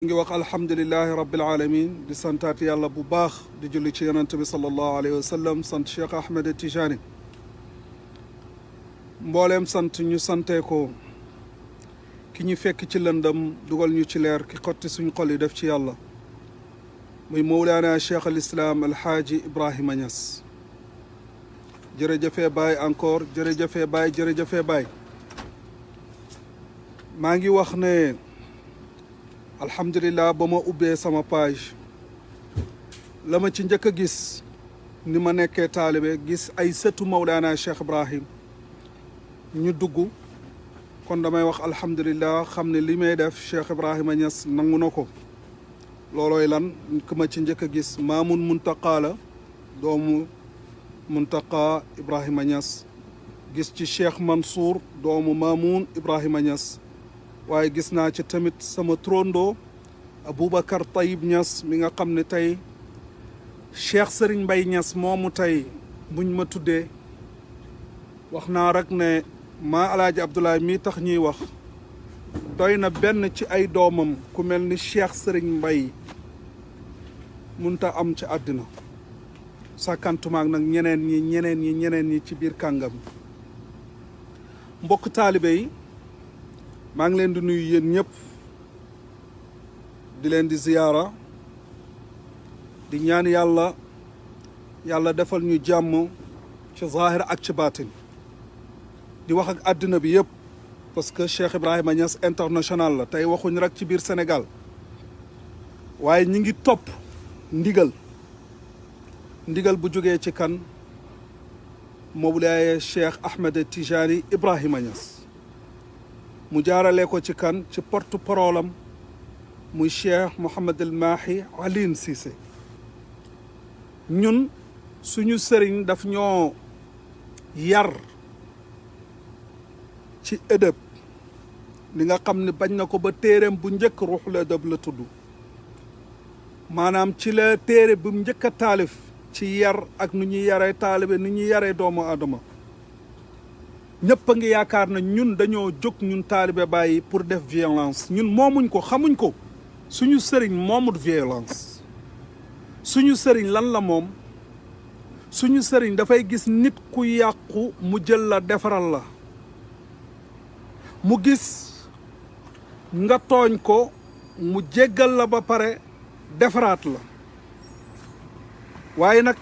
ngi wax alhamdulilahi rabbil alamin di santaat yàlla bu baax di julli ci yonent bi sallallahu alayhi wa sallam sant Cheikh Ahmed Tijani mbooleem sant ñu santee ko ki ñu fekk ci lëndam dugal ñu ci leer ki xotti suñ xol yi def ci yàlla muy mawlaana Cheikh al Islam alhaaji Ibrahima Niass jërëjëfee baay encore jërëjëfee baay jërëjëfee baay maa ngi wax ne alhamdulilah ba ma ubbee sama page la ma ci njëkk a gis ni ma nekkee taalibe gis ay sëtu Mawlana Cheikh Ibrahim ñu dugg kon damay wax alhamdulilah xam ne li may def Cheikh Ibrahima Niass nangu na ko loolooy lan ku ma ci njëkk a gis Maamun Muntaqa la doomu Muntaqa Ibrahima Niass gis ci Cheikh Mansour doomu Maamun Ibrahima Niass waaye gis naa ci tamit sama trondo Aboubacar Tayib Niass mi nga xam ne tey Cheikh Serigne Mbaye Niass moomu tey buñ ma tuddee wax naa rek ne maa alaaji Abdoulaye mii tax ñuy wax doy na benn ci ay doomam ku mel ni Cheikh Serigne Mbaye munta am ci àddina sàkkantumaak nag ñeneen ñi ci biir kàngam mbokk taalibe yi maa ngi leen di nuyu yéen ñëpp di leen di ziyaara di ñaan yàlla defal ñu jàmm ci zahir ak ci baatin di wax ak àddina bi yëpp parce que Cheikh Ibrahima Niass international la tey waxuñ rek ci biir Sénégal waaye ñi ngi topp ndigal bu jógee ci kan Mawlaaya Cheikh Ahmed Tijani Ibrahima Niass mu jaarale ko ci kan ci porte-parole am muy Cheikh Mouhamed El Mahi Alioune Cissé ñun suñu sëriñ daf ñoo yar ci ëdëb li nga xam ne bañ na ko ba téereem bu njëkk ruuxul ëdëb la tudd maanaam ci la téere bu njëkk a taalif ci yar ak nu ñuy yaree taalibe nu ñuy yaree doomu aadama ñëpp a ngi yaakaar na ñun dañoo jóg ñun taalibe bàyyi pour def violence ñun moomuñ ko xamuñ ko suñu sëriñ moomut violence suñu sëriñ lan la moom suñu sëriñ dafay gis nit ku yàqu mu jël la defaral la mu gis nga tooñ ko mu jéggal la ba pare defaraat la waaye nag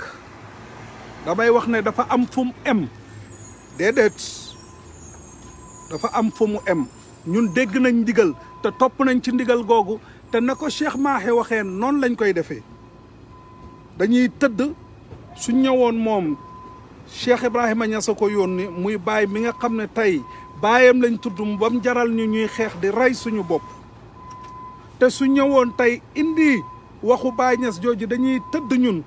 damay wax ne dafa am fu mu em déedéet dafa am fu mu em ñun dégg nañ ndigal te topp nañ ci ndigal googu te na ko Cheikh Mahi waxee noonu lañ koy defee dañuy tëdd su ñëwoon moom Cheikh Ibrahima Niass ko yónni muy baay mi nga xam ne tey baayam lañ tudd ba mu jaral ñu ñuy xeex di rey suñu bopp te su ñëwoon tey indi waxu Baay Niass jooju dañuy tëdd ñun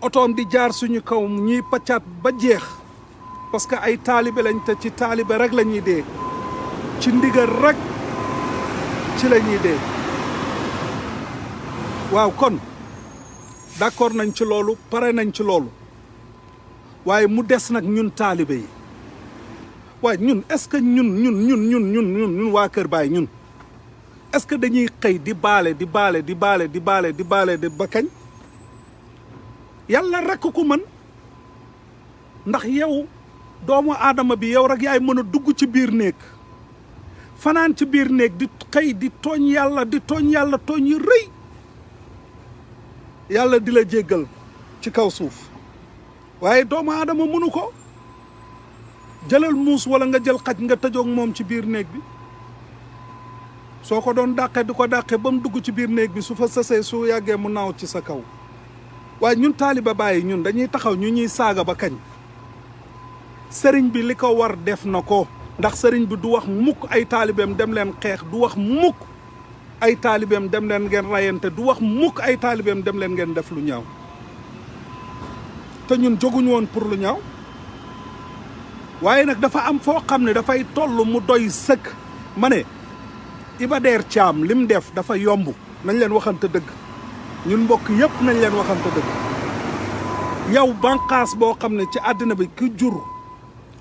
otoom di jaar suñu kaw ñuy paccaat ba jeex parce que ay taalibe lañ te ci taalibe rek la ñuy dee ci ndigal rek ci la ñuy dee waaw kon d'accord nañ ci loolu pare nañ ci loolu waaye mu des nag ñun taalibe yi waaye ñun est-ce que ñun waa Kër Baay ñun est-ce que dañuy xëy di baale ba kañ yàlla rek ko mën ndax yow doomu aadama bi yow rek yaay mën a dugg ci biir néeg fanaan ci biir néeg di xëy di tooñ yàlla tooñ yu rëy yàlla di la jéggal ci kaw suuf waaye doomu aadama mënu ko jëlal muus wala nga jël xaj nga tëjoog moom ci biir néeg bi soo ko doon dàqe di ko dàqe ba mu dugg ci biir néeg bi su fa sësee su yàggee mu naaw ci sa kaw waaye ñun taaliba bàyyi ñun dañuy taxaw ñu ñuy saaga ba kañ sëriñ bi li ko war def na ko ndax sëriñ bi du wax mukk ay taalibeem dem leen xeex du wax mukk ay taalibeem dem leen ngeen rayante du wax mukk ay taalibeem dem leen ngeen def lu ñaaw te ñun jóguñu woon pour lu ñaaw waaye nag dafa am foo xam ne dafay toll mu doy sëkk ma ne Iba Der Thiam lim def dafa yomb nañ leen waxante dëgg ñun mbokk yëpp nañ leen waxante dëgg yow banqaas boo xam ne ci àddina bi ki jur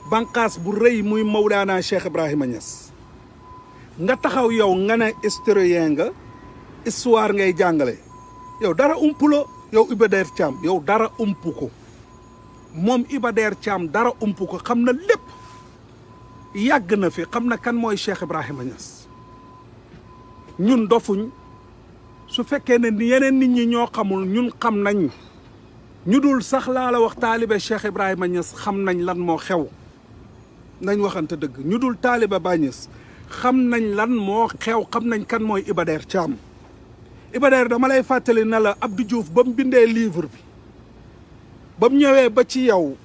banqaas bu rëy muy Mawlaana Cheikh Ibrahima Niass nga taxaw yow nga ne historien nga histoire ngay jàngale yow dara umpu la yow Iba Der Thiam yow dara umpu ko moom Iba Der Thiam dara umpu ko xam na lépp yàgg na fi xam na kan mooy Cheikh Ibrahima Niass ñun dofuñ su fekkee ne yeneen nit ñi ñoo xamul ñun xam nañ ñu dul sax laa la wax taalibe Cheikh Ibrahima Niass xam nañ lan moo xew nañ waxante dëgg ñu dul taalibe Baay Niass xam nañ lan moo xew xam nañ kan mooy Iba Der Thiam Iba Der dama lay fàttali na la Abdou Diouf ba mu bindee livre bi ba mu ñëwee ba ci yow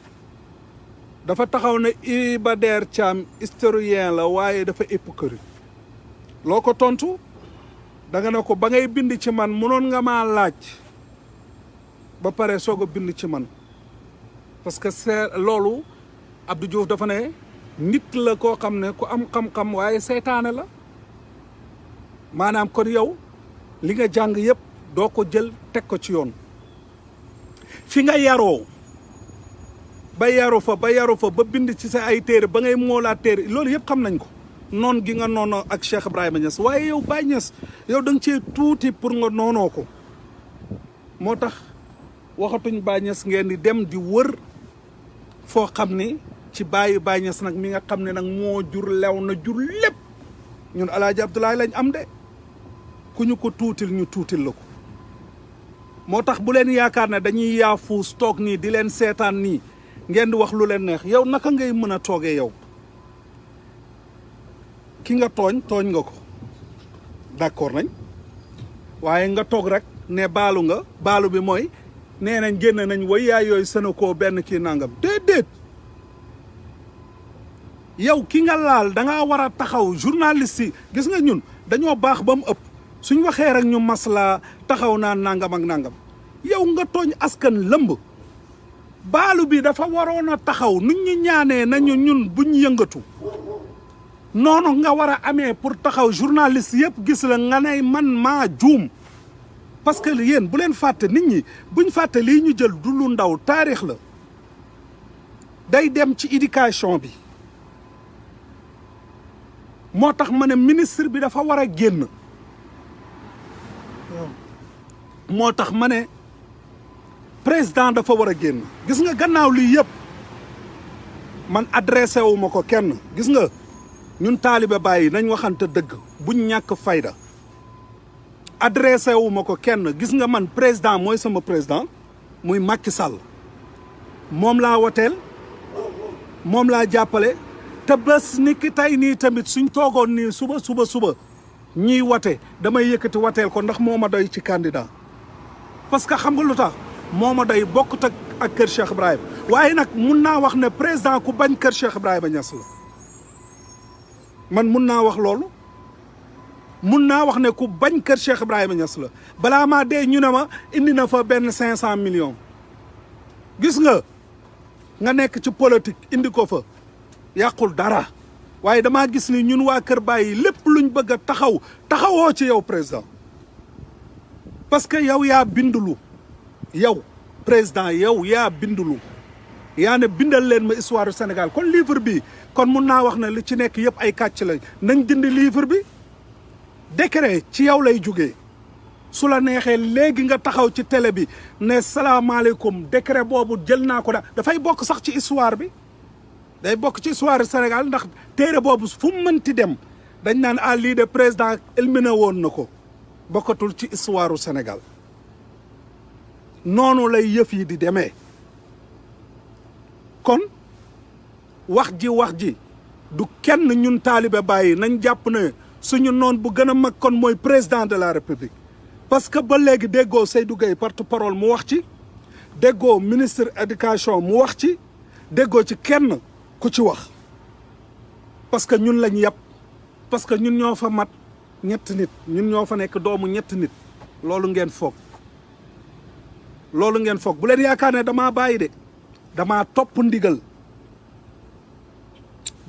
dafa taxaw ne Iba Der Thiam historien la waaye dafa hypocrite loo ko tontu da nga ne ko ba ngay bind ci man mënoon nga maa laaj ba pare soog a bind ci man parce que c'est loolu Abdou Diouf dafa ne nit la koo xam ne ku am xam-xam waaye seytaane la maanaam kon yow li nga jàng yëpp doo ko jël teg ko ci yoon fi nga yaroo ba yaru fa ba bind ci sa ay téere ba ngay moolaat téere loolu yëpp xam nañ ko noon gi nga noonoo ak Cheikh Ibrahima Niass waaye yow Baye Niass yow da nga cee tuuti pour nga noonoo ko moo tax waxatuñ Baye Niass ngeen di dem di wër foo xam ni ci Baye Niass nag mi nga xam ne nag moo jur lew na jur lépp ñun Alaaji Abdoulaye lañ am de ku ñu ko tuutil ñu tuutil la ko moo tax bu leen yaakaar ne dañuy yaafuus toog nii di leen seetaan nii ngeen di wax lu leen neex yow naka ngay mën a toogee yow ki nga tooñ nga ko d'accord nañ waaye nga toog rek ne baalu bi mooy nee nañ génn nañ way yaay yooyu Sénégal benn kii nangam déedéet yow ki nga laal da ngaa war a taxaw journaliste yi gis nga ñun dañoo baax ba mu ëpp suñ waxee rek ñu maslaa taxaw naa nangam ak nangam yow nga tooñ askan lëmb baalu bi dafa waroon a taxaw nu ñu ñaanee nañu ñun buñ yëngatu noonu nga war a amee pour taxaw journaliste yëpp gis la nga ne man maa juum parce que yéen bu leen fàtte nit ñi buñ fàtte lii ñu jël du lu ndaw taarix la day dem ci éducation bi moo tax ma ne ministre bi dafa war a génn moo tax ma ne président dafa war a génn gis nga gannaaw lii yëpp man adressé wu ma ko kenn gis nga ñun taalibe Baay nañ waxante dëgg buñ ñàkk fayda adressé wu ma ko kenn gis nga man président mooy sama président muy Macky Sall moom laa woteel moom laa jàppale te bés ni ki tey nii tamit suñ toogoon nii suba ñiy wote damay yëkkati woteel ko ndax moo ma doy ci candidat parce que xam nga lu tax moo ma doy bokkut ak kër Cheikh Ibrahima waaye nag mun naa wax ne président ku bañ kër Cheikh Ibrahima Niass la man mun naa wax loolu mun naa wax ne ku bañ kër Cheikh Ibrahima Niass la balaa maa dee ñu ne ma indi na fa benn 500 millions gis nga nekk ci politique indi ko fa yàqul dara waaye damaa gis ni ñun waa Kër Baye lépp luñ bëgg a taxawoo ci yow président parce que yow yaa bindulu yow président yow yaa bindulu yaa ne bindal leen ma histoire du Sénégal kon livre bi kon mun naa wax ne li ci nekk yëpp ay kàcc la nañ dindi livre bi décret ci yow lay jugee su la neexee léegi nga taxaw ci télé bi ne salaamaaleykum décret boobu jël naa ko dafay bokk sax ci histoire bi day bokk ci histoire Sénégal ndax téere boobu fu mu mënti dem dañ naan lii de président éliminé woon na ko bokkatul ci histoire Sénégal noonu lay yëf yi di demee kon wax ji du kenn ñun taalibe Baay nañ jàpp ne suñu noon bu gën a mag kon mooy président de la république parce que ba léegi déggoo Seydou Gueye porte-parole mu wax ci déggoo ministre éducation mu wax ci déggoo ci kenn ku ci wax parce que ñun lañ yàpp parce que ñun ñoo fa mat ñett nit ñun ñoo fa nekk doomu ñett nit loolu ngeen foog bu leen yaakaar ne damaa bàyyi de damaa topp ndigal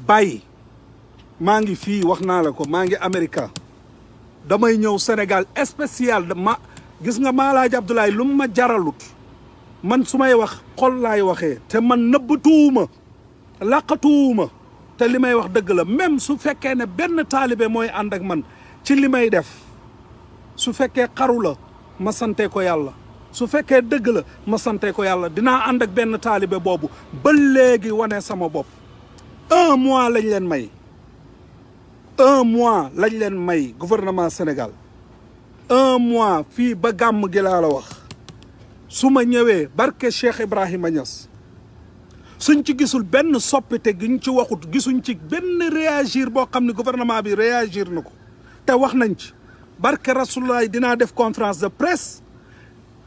bàyyi maa ngi fii wax naa la ko maa ngi Amérique damay ñëw Sénégal spécial gis nga Maalaaji Abdoulaye lu ma jaralut man su may wax xol laay waxee te man nëbbatuwuma làqatuwuma te li may wax dëgg la même su fekkee ne benn taalibe mooy ànd ak man ci li may def su fekkee xaru la ma sante ko yàlla su fekkee dëgg la ma sante ko yàlla dinaa ànd ak benn taalibe boobu ba léegi wane sama bopp 1 mois lañ leen may 1 mois lañ leen may gouvernement Sénégal 1 mois fii ba gàmm gi laa la wax su ma ñëwee barke Cheikh Ibrahima Niass suñ ci gisul benn soppite gi ñu ci waxut gisuñ ci benn réagir boo xam ne gouvernement bi réagir na ko te wax nañ ci barke Rasulullah dinaa def conférence de presse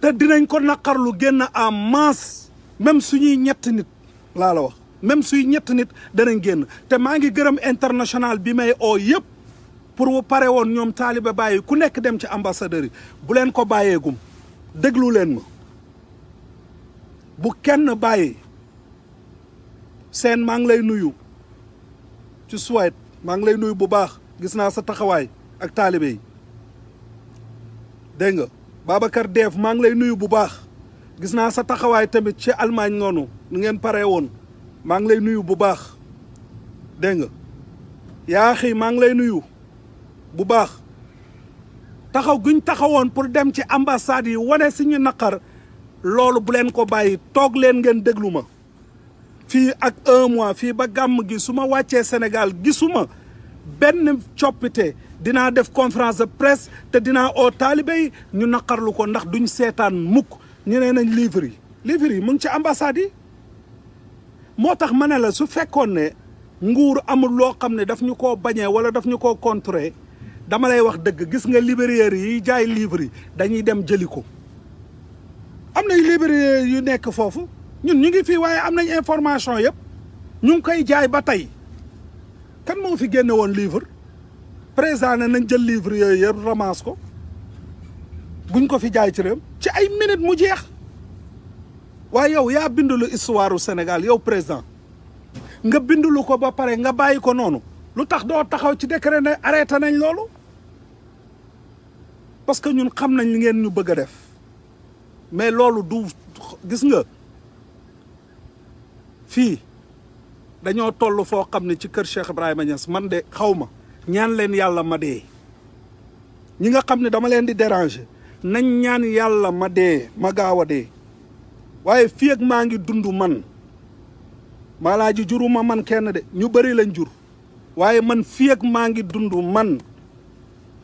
te dinañ ko naqarlu génn en masse même suñuy ñett nit laa la wax même suy ñett nit danañ génn te maa ngi gërëm international bi may oo yëpp pour pare woon ñoom taalibe bàyyi ku nekk dem ci ambassadeur yi bu leen ko bàyyeegum déglu leen ma bu kenn bàyyi seen maa ngi lay nuyu ci Suède maa ngi lay nuyu bu baax gis naa sa taxawaay ak taalibe yi dégg nga Babacar Deef maa ngi lay nuyu bu baax gis naa sa taxawaay tamit ci Allemagne noonu nu ngeen paree woon maa ngi lay nuyu bu baax dégg nga yaa xii maa ngi lay nuyu bu baax taxaw guñ taxawoon pour dem ci ambassade yi wane suñu naqar loolu bu leen ko bàyyi toog leen ngeen déglu ma fii ak 1 mois fii ba gàmm gi su ma wàccee Sénégal gisuma benn coppite dinaa def conférence de presse te dinaa oo taalibe yi ñu naqarlu ko ndax duñ seetaan mukk ñu ne nañ livre yi mu ngi ci ambassade yi moo tax ma ne la su fekkoon ne nguur amul loo xam ne daf ñu koo bañee wala daf ñu koo contrer dama lay wax dëgg gis nga libraire yi jaay livre yi dañuy dem jëli ko am nañ libraire yu nekk foofu ñun ñu ngi fii waaye am nañ information yëpp ñu ngi koy jaay ba tey kan moo fi génne woon livre président ne nañ jël livre yooyu yëpp ramasse ko buñ ko fi jaay ci réew ci ay minutes mu jeex waaye yow yaa bindulu histoire u Sénégal yow président nga bindulu ko ba pare nga bàyyi ko noonu lu tax doo taxaw ci décret ne arrêté nañ loolu parce que ñun xam nañ li ngeen ñu bëgg a def mais loolu du gis nga fii dañoo toll foo xam ne ci kër Cheikh Ibrahima Niass man de xaw ma ñaan leen yàlla ma dee ñi nga xam ne dama leen di déranger nañ ñaan yàlla ma dee ma gaaw a dee waaye fii ak maa ngi dund man Maalaaji juruma man kenn de ñu bëri lañ jur waaye man fii ak maa ngi dund man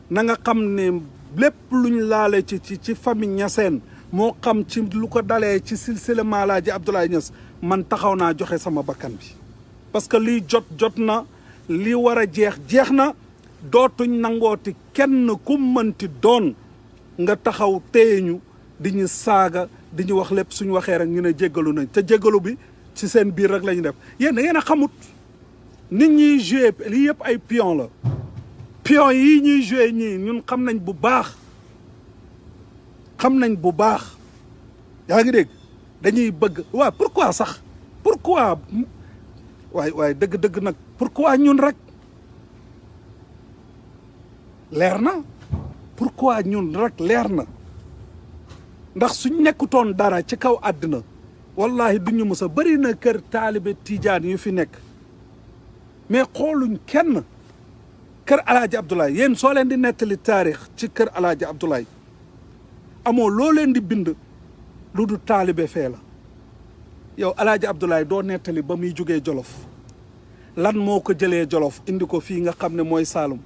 na nga xam ne lépp luñ laale ci famille Niassène moo xam ci lu ko dalee ci silsila Maalaaji Abdoulaye Niass man taxaw naa joxe sama bakkan bi parce que lii jot na li war a jeex na dootuñ nangooti kenn ku mënti doon nga taxaw téye ñu di ñu saaga di ñu wax lépp suñu waxee rek ñu ne jéggalu nañ te jéggalu bi ci seen biir rek la ñu def yéen da ngeen a xamut nit ñiy joué lii yëpp ay pion la pion yii ñuy joué ñii ñun xam nañ bu baax yaa ngi dégg dañuy bëgg waaw pourquoi sax pourquoi waaye dëgg nag pourquoi ñun rek leer na pourquoi ñun rek leer na ndax suñ nekkutoon dara ci kaw àddina wallahi duñu mës a bëri na kër taalibe tijaan yu fi nekk mais xooluñ kenn kër alaaji Abdoulaye yéen soo leen di nettali taarix ci kër alaaji Abdoulaye amoo loo leen di bind lu du taalibe fee la yow alaaji Abdoulaye doo nettali ba muy jógee Jolof lan moo ko jëlee Jolof indi ko fii nga xam ne mooy Saalum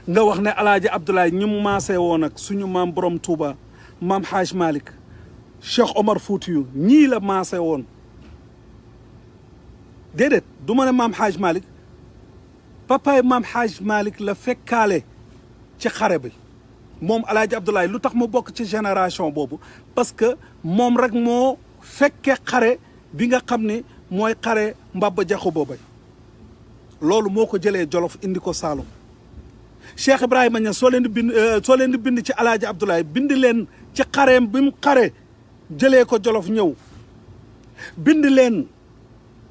nga wax ne alaaji Abdoulaye ñu maasee woon ak suñu maam borom Touba maam Haj Malick Cheikh Omar Foutiyou ñii la maasee woon déedéet du ma ne maam Haj Malick papaay maam Haj Malick la fekkaale ci xare bi moom alaaji Abdoulaye lu tax mu bokk ci génération boobu parce que moom rek moo fekke xare bi nga xam ne mooy xare Mbaba Jaxu boobay loolu moo ko jëlee Jolof indi ko Saalum Cheikh Ibrahima Niass soo leen di bind ci alaaji Abdoulaye bind leen ci xareem bi mu xare jëlee ko Jolof ñëw bind leen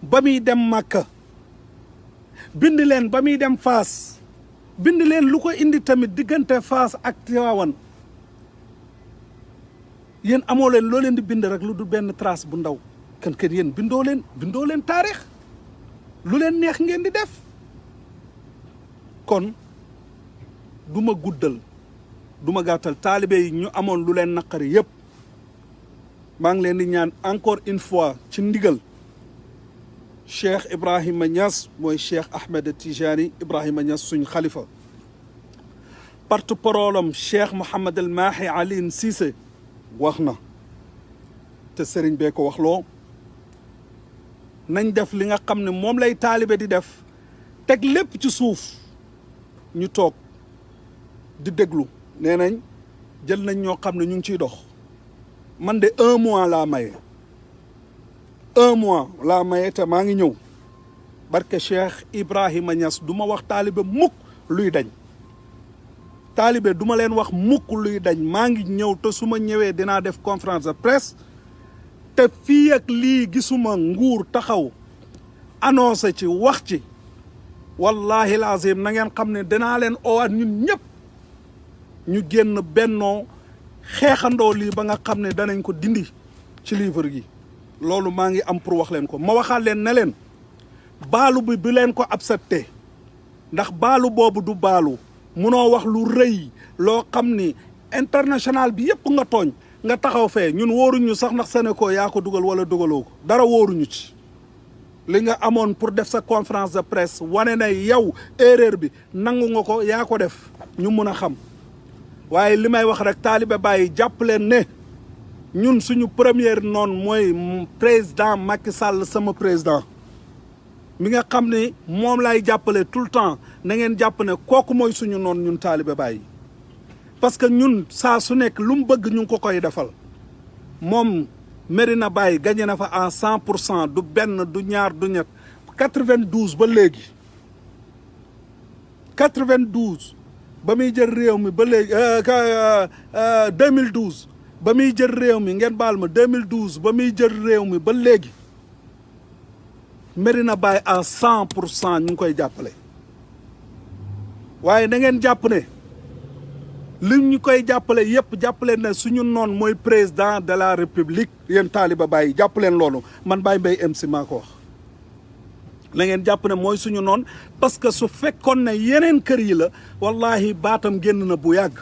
ba muy dem Màkka bind leen ba muy dem Faas bind leen lu ko indi tamit diggante Faas ak Tiwaawan yéen amoo leen loo leen di bind rek lu du benn trace bu ndaw kan yéen bindoo leen taarix lu leen neex ngeen di def kon du ma guddal du ma gàttal taalibe yi ñu amoon lu leen naqari yëpp maa ngi leen di ñaan encore une fois ci ndigal Cheikh Ibrahima Niass mooy Cheikh Ahmed Tijani Ibrahima Niass suñ xalifa porte-parole am Cheikh Mouhamed El Mahi Alioune Cissé wax na te sëriñ bee ko wax loo nañ def li nga xam ne moom lay taalibe di def teg lépp ci suuf ñu toog di déglu nee nañ jël nañ ñoo xam ne ñu ngi ciy dox man de 1 mois laa maye 1 mois laa maye te maa ngi ñëw barke Cheikh Ibrahima Niass du ma wax taalibe mukk luy dañ taalibe du ma leen wax mukk luy dañ maa ngi ñëw te su ma ñëwee dinaa def conférence de presse te fii ak lii gisuma nguur taxaw annoncé ci wax ci wallahi lazim na ngeen xam ne danaa leen oowaat ñun ñëpp ñu génn bennoo xeexandoo lii ba nga xam ne danañ ko dindi ci livre gi loolu maa ngi am pour wax leen ko ma waxaat leen ne leen baalu bi leen ko accepté ndax baalu boobu du baalu munoo wax lu rëy loo xam ni international bi yëpp nga tooñ nga taxaw fee ñun wóoruñu sax ndax Sénégal yaa ko dugal wala dugaloo ko dara wóoruñu ci li nga amoon pour def sa conférence de presse wane na yow erreur bi nangu nga ko yaa ko def ñu mun a xam waaye li may wax rek taalibe bàyyi jàpp leen ne ñun suñu première noon mooy président Macky Sall sama président mi nga xam ne moom lay jàppale tout le temps na ngeen jàpp ne kooku mooy suñu noon ñun taalibe bàyyi parce que ñun saa su nekk lu mu bëgg ñu ngi ko koy defal moom Medina Baye gagné na fa à 100% du benn du ñaar du ñett 92 ba léegi 92 ba muy jël réew mi ba léegi 2012 ba muy jël réew mi ngeen baal ma 2012 ba muy jël réew mi ba léegi Medina Baye à 100% ñu ngi koy jàppale waaye da ngeen jàpp ne li ñu koy jàppale yëpp jàppale ne suñu noon mooy président de la république yéen taaliba Baye jàpp leen loolu man Baye Mbaye MC maa ko wax la ngeen jàpp ne mooy suñu noon parce que su fekkoon ne yeneen kër yi la wallahi baatam génn na bu yàgg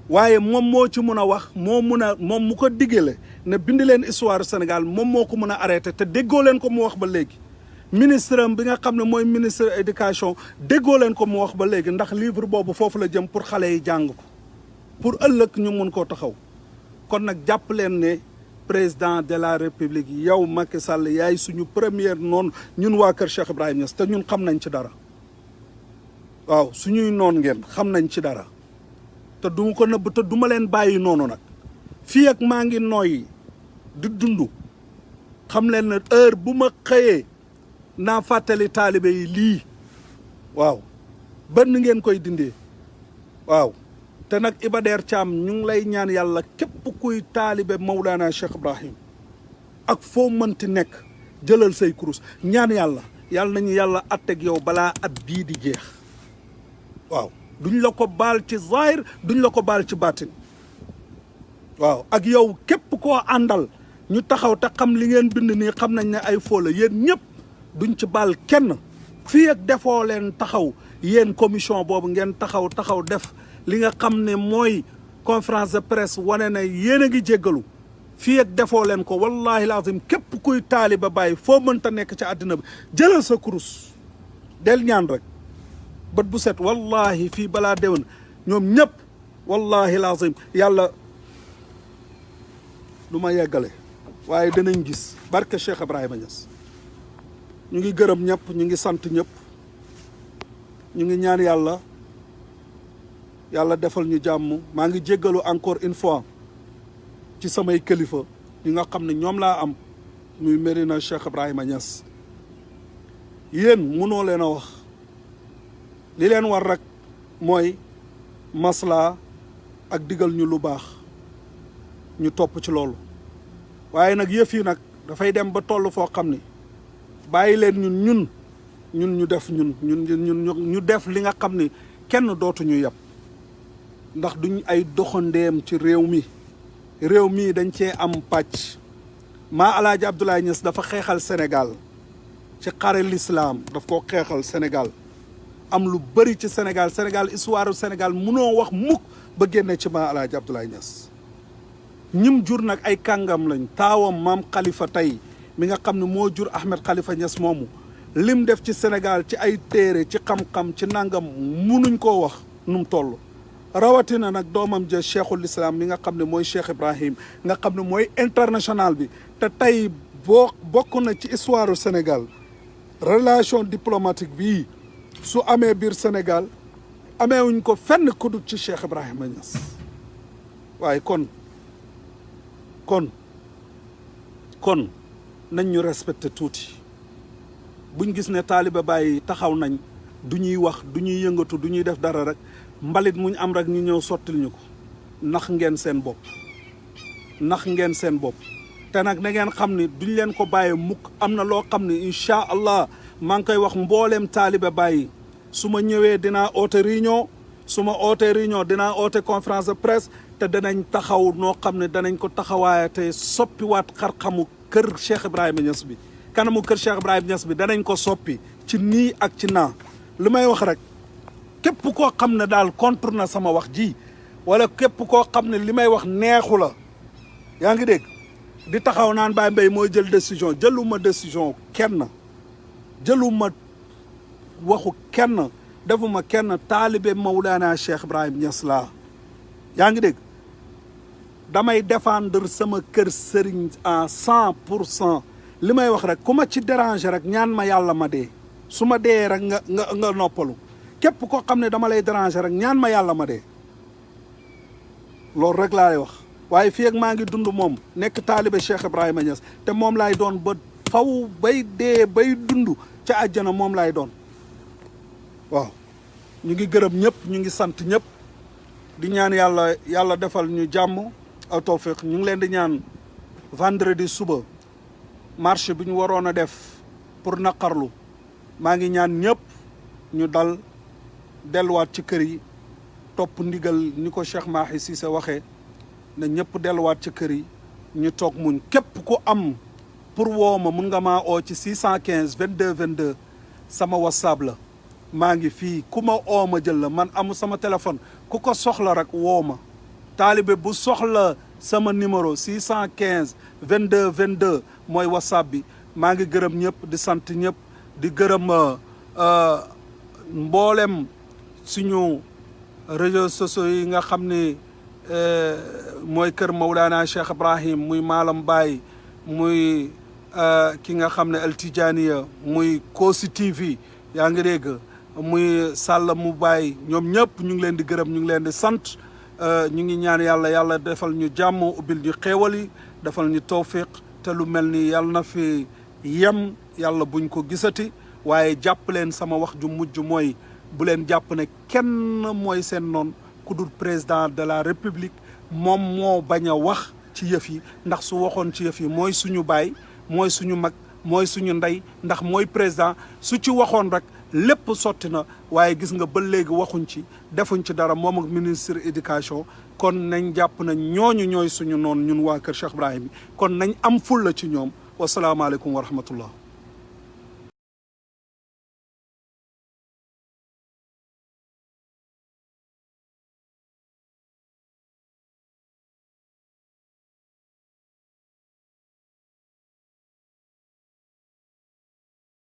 waaye moom moo ci mun a wax moom mu ko diggale ne bind leen histoire Sénégal moom moo ko mun a arrêté te déggoo leen ko mu wax ba léegi ministre am bi nga xam ne mooy ministre éducation déggoo leen ko mu wax ba léegi ndax livre boobu foofu la jëm pour xale yi jàng ko pour ëllëg ñu mun koo taxaw kon nag jàpp leen ne président de la république yow Macky Sall yaay suñu première noon ñun waa kër Cheikh Ibrahima Niass te ñun xam nañ ci dara waaw suñuy noon ngeen xam nañ ci dara te du ma ko nëbb te du ma leen bàyyi noonu nag fii ak maa ngi nooyi di dund xam leen ne heure bu ma xëyee naa fàttali taalibe yi lii waaw benn ngeen koy dindee waaw te nag Iba Der Thiam ñu ngi lay ñaan yàlla képp kuy taalibe Mawlana Cheikh Ibrahim ak foo mënti nekk jëlal say kurus ñaan yàlla nañu yàlla atteg yow balaa at bii di jeex waaw duñ la ko baal ci zahir duñ la ko baal ci baatin waaw ak yow képp koo àndal ñu taxaw te xam li ngeen bind nii xam nañ ne ay foo la yéen ñëpp duñ ci baal kenn fii ak defoo leen taxaw yéen commission boobu ngeen taxaw def li nga xam ne mooy conférence de presse wane ne yéen a ngi jéggalu fii ak defoo leen ko wallahi lazim képp kuy taaliba Baye foo mënta nekk ci àddina bi jëlal sa kurus del ñaan rek bët bu set wallahi fii balaa déwén ñoom ñëpp wallahi lazim yàlla du ma yeggale waaye danañ gis barke Cheikh Ibrahima Niass ñu ngi gërëm ñëpp ñu ngi sant ñëpp ñu ngi ñaan yàlla defal ñu jàmm maa ngi jéggalu encore une fois ci samay kilifa ñi nga xam ne ñoom laa am muy Medina Cheikh Ibrahima Niass yéen mënoo leen a wax li leen war rek mooy masla ak digal ñu lu baax ñu topp ci loolu waaye nag yëf yi nag dafay dem ba toll foo xam ni bàyyi leen ñun ñu def ñu def li nga xam ni kenn dootuñu yab ndax duñ ay doxandeem ci réew mi dañ cee am pàcc maa Alaaji Abdoulaye Niass dafa xeexal Sénégal ci xare l'islam daf ko xeexal Sénégal am lu bëri ci Sénégal histoire du Sénégal munoo wax mukk ba génne ci ma Alaaji Abdoulaye Niass ñim jur nag ay kàngam lañ taawam maam Khalifa tey mi nga xam ne moo jur Ahmed Khalifa Niass moomu lim def ci Sénégal ci ay téere ci xam-xam ci nangam munuñ koo wax nu mu toll rawatina nag doomam ja cheikhul islam mi nga xam ne mooy Cheikh Ibrahim nga xam ne mooy international bi te tey bokk na ci histoire du Sénégal relation diplomatique bii su amee biir Sénégal ameewuñ ko fenn ku dul ci Cheikh Ibrahima Niass waaye kon nañ ñu respecté tuuti buñ gis ne taaliba Baay taxaw nañ du ñuy wax du ñuy yëngatu du ñuy def dara rek mbalit muñ am rek ñu ñëw sottil ñu ko nax ngeen seen bopp te nag na ngeen xam ni duñ leen ko bàyyee mukk am na loo xam ne incha allah maa ngi koy wax mbooleem taaliba Baay su ma ñëwee dinaa oote réunion su ma ootee réunion dinaa oote conférence de presse te danañ taxaw noo xam ne danañ ko taxawaaye te soppiwaat xar-xamu kër Cheikh Ibrahima Niass bi kanamu kër Cheikh Ibrahima Niass bi danañ ko soppi ci nii ak ci naa li may wax rek képp koo xam ne daal contre na sama wax ji wala képp koo xam ne li may wax neexu la yaa ngi dégg di taxaw naan Baye Mbaye mooy jël décision jëluma décision kenn jëluma waxu kenn defuma kenn taalibe Mawlana Cheikh Ibrahima Niass laa yaa ngi dégg damay défendre sama kër sëriñ à 100% li may wax rek ku ma ci déranger rek ñaan ma yàlla ma dee su ma dee rek nga noppalu képp koo xam ne dama lay déranger rek ñaan ma yàlla ma dee loolu rek laa lay wax waaye fii ak maa ngi dund moom nekk taalibe Cheikh Ibrahima Niass te moom laay doon ba faw bay dee bay dund ca àjjana moom laay doon waaw ñu ngi gërëm ñëpp ñu ngi sant ñëpp di ñaan yàlla defal ñu jàmm aw tawfiq ñu ngi leen di ñaan vendredi suba marche bi ñu waroon a def pour naqarlu maa ngi ñaan ñëpp ñu dal delluwaat ci kër yi topp ndigal ni ko Cheikh Mahi Cissé waxee na ñëpp delluwaat ci kër yi ñu toog muñ képp ku am pour woo ma mun nga maa oo ci 615 22 22 sama whatsapp la maa ngi fii ku ma oo ma jël la man amu sama téléphone ku ko soxla rek woo ma taalibe bu soxla sama numéro 615 22 22 mooy whatsapp bi maa ngi gërëm ñëpp di sant ñëpp di gërëm mboolem suñu réseaux sociaux yi nga xam ne mooy kër Mawlana Cheikh Ibrahim muy Malam Baye muy ki nga xam ne El Tidjaniya muy Kossy TV yaa ngi dégg muy Sall mu Baye ñoom ñëpp ñu ngi leen di gërëm ñu ngi leen di sant ñu ngi ñaan yàlla defal ñu jàmm ubbil ñu xéewal yi defal ñu tawfiq te lu mel ni yàlla na fi yem yàlla buñ ko gisati waaye jàpp leen sama wax ju mujj mooy bu leen jàpp ne kenn mooy seen noon ku dul président de la république moom moo bañ a wax ci yëf yi ndax su waxoon ci yëf yi mooy suñu baay mooy suñu mag mooy suñu ndey ndax mooy président su ci waxoon rek lépp sotti na waaye gis nga ba léegi waxuñ ci defuñ ci dara moom ak ministre éducation kon nañ jàpp na ñooñu ñooy suñu noonu ñun waa kër Cheikh Ibrahim kon nañ am fulla ci ñoom wasalaamaaleykum wa rahmatullah